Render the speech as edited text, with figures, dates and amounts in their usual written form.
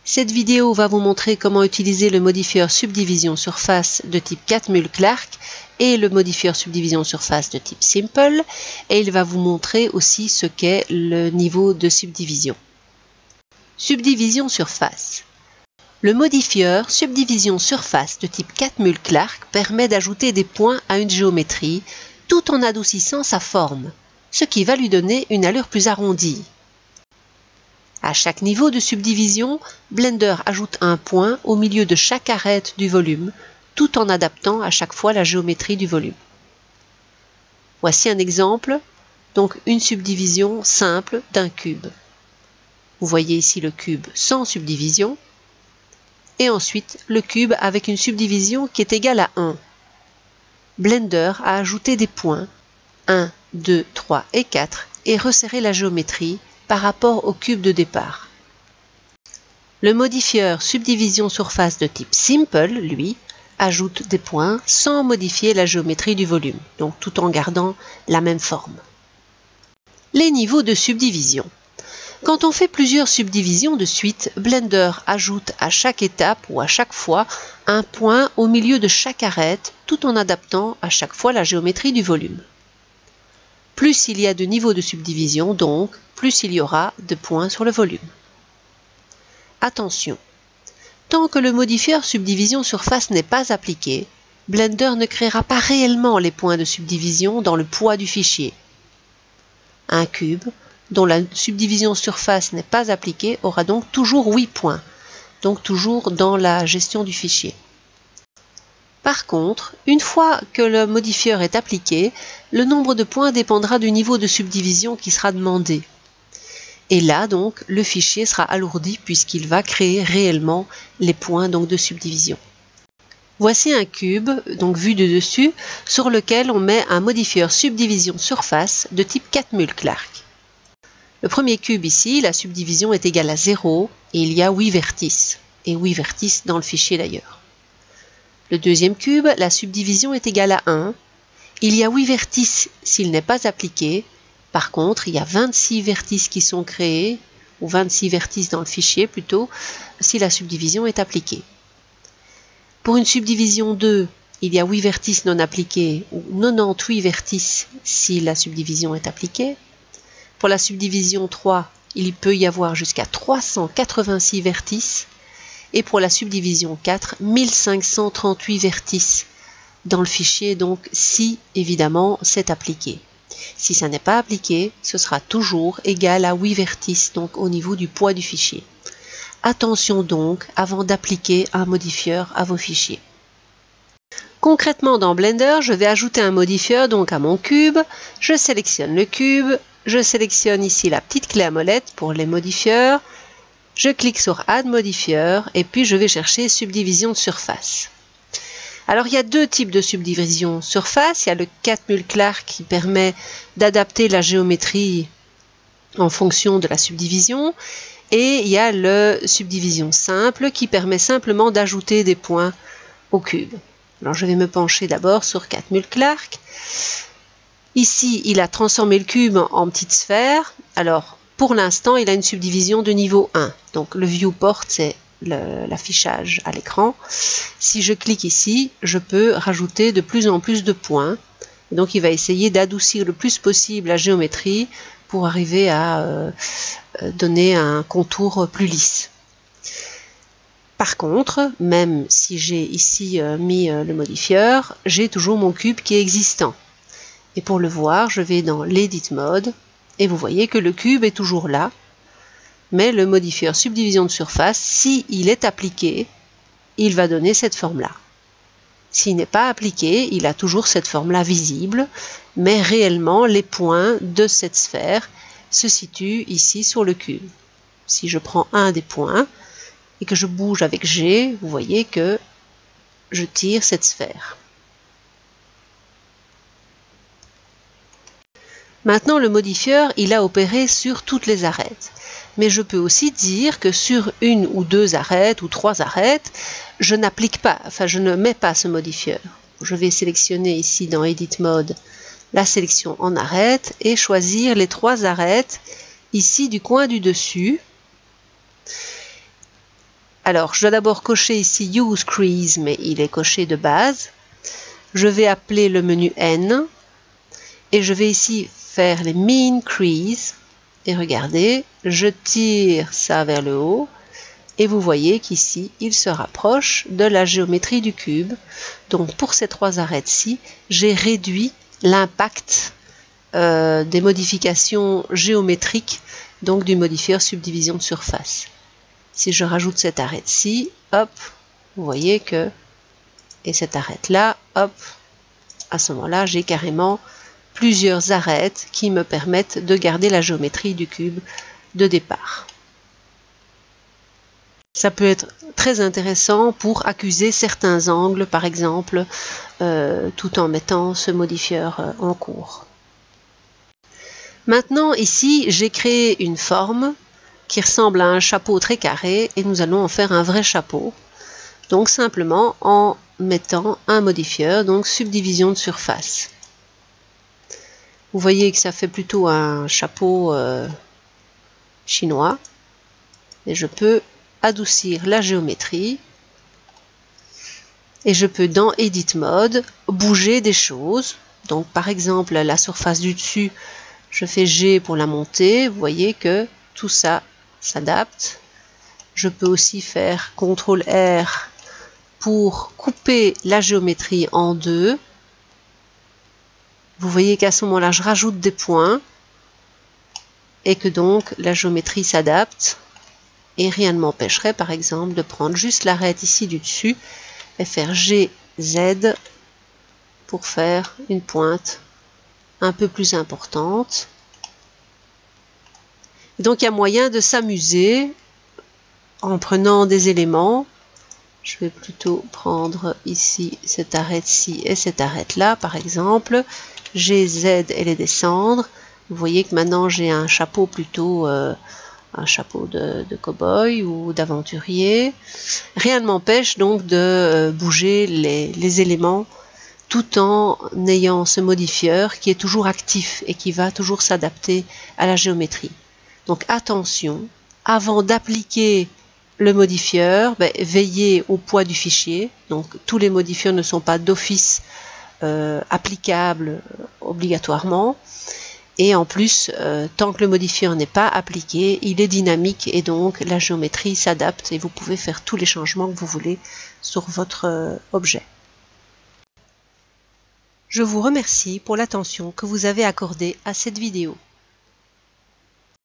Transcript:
Cette vidéo va vous montrer comment utiliser le modifieur subdivision surface de type Catmull-Clark et le modifieur subdivision surface de type Simple, et il va vous montrer aussi ce qu'est le niveau de subdivision. Subdivision surface. Le modifieur subdivision surface de type Catmull-Clark permet d'ajouter des points à une géométrie tout en adoucissant sa forme, ce qui va lui donner une allure plus arrondie. À chaque niveau de subdivision, Blender ajoute un point au milieu de chaque arête du volume, tout en adaptant à chaque fois la géométrie du volume. Voici un exemple, donc une subdivision simple d'un cube. Vous voyez ici le cube sans subdivision, et ensuite le cube avec une subdivision qui est égale à 1. Blender a ajouté des points 1, 2, 3 et 4 et resserré la géométrie par rapport au cube de départ. Le modifieur subdivision surface de type Simple, lui, ajoute des points sans modifier la géométrie du volume, donc tout en gardant la même forme. Les niveaux de subdivision. Quand on fait plusieurs subdivisions de suite, Blender ajoute à chaque étape ou à chaque fois un point au milieu de chaque arête, tout en adaptant à chaque fois la géométrie du volume. Plus il y a de niveaux de subdivision, donc, plus il y aura de points sur le volume. Attention! Tant que le modifieur subdivision surface n'est pas appliqué, Blender ne créera pas réellement les points de subdivision dans le poids du fichier. Un cube dont la subdivision surface n'est pas appliquée aura donc toujours 8 points, donc toujours dans la gestion du fichier. Par contre, une fois que le modifieur est appliqué, le nombre de points dépendra du niveau de subdivision qui sera demandé. Et là, donc, le fichier sera alourdi puisqu'il va créer réellement les points donc, de subdivision. Voici un cube, donc vu de dessus, sur lequel on met un modifieur subdivision surface de type Catmull-Clark. Le premier cube ici, la subdivision est égale à 0 et il y a 8 vertices, et 8 vertices dans le fichier d'ailleurs. Le deuxième cube, la subdivision est égale à 1. Il y a 8 vertices s'il n'est pas appliqué. Par contre, il y a 26 vertices qui sont créés, ou 26 vertices dans le fichier plutôt, si la subdivision est appliquée. Pour une subdivision 2, il y a 8 vertices non appliqués, ou 98 vertices si la subdivision est appliquée. Pour la subdivision 3, il peut y avoir jusqu'à 386 vertices. Et pour la subdivision 4, 1538 vertices dans le fichier, donc si évidemment c'est appliqué. Si ça n'est pas appliqué, ce sera toujours égal à 8 vertices, donc au niveau du poids du fichier. Attention donc avant d'appliquer un modifieur à vos fichiers. Concrètement dans Blender, je vais ajouter un modifieur donc à mon cube. Je sélectionne le cube, je sélectionne ici la petite clé à molette pour les modifieurs. Je clique sur Add modifieur et puis je vais chercher subdivision de surface. Alors il y a deux types de subdivision surface. Il y a le Catmull-Clark qui permet d'adapter la géométrie en fonction de la subdivision. Et il y a le subdivision simple qui permet simplement d'ajouter des points au cube. Alors je vais me pencher d'abord sur Catmull-Clark. Ici, il a transformé le cube en petite sphère. Alors, pour l'instant, il a une subdivision de niveau 1. Donc, le viewport, c'est l'affichage à l'écran. Si je clique ici, je peux rajouter de plus en plus de points. Donc, il va essayer d'adoucir le plus possible la géométrie pour arriver à donner un contour plus lisse. Par contre, même si j'ai ici mis le modifieur, j'ai toujours mon cube qui est existant. Et pour le voir, je vais dans l'Edit Mode, et vous voyez que le cube est toujours là, mais le modifieur subdivision de surface, s'il est appliqué, il va donner cette forme-là. S'il n'est pas appliqué, il a toujours cette forme-là visible, mais réellement, les points de cette sphère se situent ici sur le cube. Si je prends un des points, et que je bouge avec G, vous voyez que je tire cette sphère. Maintenant, le modifieur, il a opéré sur toutes les arêtes. Mais je peux aussi dire que sur une ou deux arêtes ou trois arêtes, je n'applique pas, enfin je ne mets pas ce modifieur. Je vais sélectionner ici dans Edit Mode la sélection en arête et choisir les trois arêtes ici du coin du dessus. Alors, je dois d'abord cocher ici Use Crease, mais il est coché de base. Je vais appeler le menu N et je vais ici faire les Mean Crease. Et regardez, je tire ça vers le haut et vous voyez qu'ici, il se rapproche de la géométrie du cube. Donc, pour ces trois arêtes-ci, j'ai réduit l'impact des modifications géométriques, donc du modifieur subdivision de surface. Si je rajoute cette arête-ci, hop, vous voyez que, et cette arête-là, hop, à ce moment-là, j'ai carrément plusieurs arêtes qui me permettent de garder la géométrie du cube de départ. Ça peut être très intéressant pour accuser certains angles, par exemple, tout en mettant ce modifieur en cours. Maintenant, ici, j'ai créé une forme qui ressemble à un chapeau très carré et nous allons en faire un vrai chapeau. Donc, simplement en mettant un modifieur, donc subdivision de surface. Vous voyez que ça fait plutôt un chapeau chinois. Et je peux adoucir la géométrie. Et je peux, dans Edit Mode, bouger des choses. Donc, par exemple, la surface du dessus, je fais G pour la monter. Vous voyez que tout ça s'adapte. Je peux aussi faire CTRL R pour couper la géométrie en deux. Vous voyez qu'à ce moment-là, je rajoute des points et que donc la géométrie s'adapte. Et rien ne m'empêcherait, par exemple, de prendre juste l'arête ici du dessus et faire GZ pour faire une pointe un peu plus importante. Et donc il y a moyen de s'amuser en prenant des éléments. Je vais plutôt prendre ici cette arête-ci et cette arête-là, par exemple. GZ et les descendre. Vous voyez que maintenant j'ai un chapeau plutôt un chapeau de cow-boy ou d'aventurier. Rien ne m'empêche donc de bouger les éléments tout en ayant ce modifieur qui est toujours actif et qui va toujours s'adapter à la géométrie. Donc attention, avant d'appliquer le modifieur, veillez au poids du fichier. Donc tous les modifieurs ne sont pas d'office applicables obligatoirement. Et en plus, tant que le modifieur n'est pas appliqué, il est dynamique et donc la géométrie s'adapte et vous pouvez faire tous les changements que vous voulez sur votre objet. Je vous remercie pour l'attention que vous avez accordée à cette vidéo.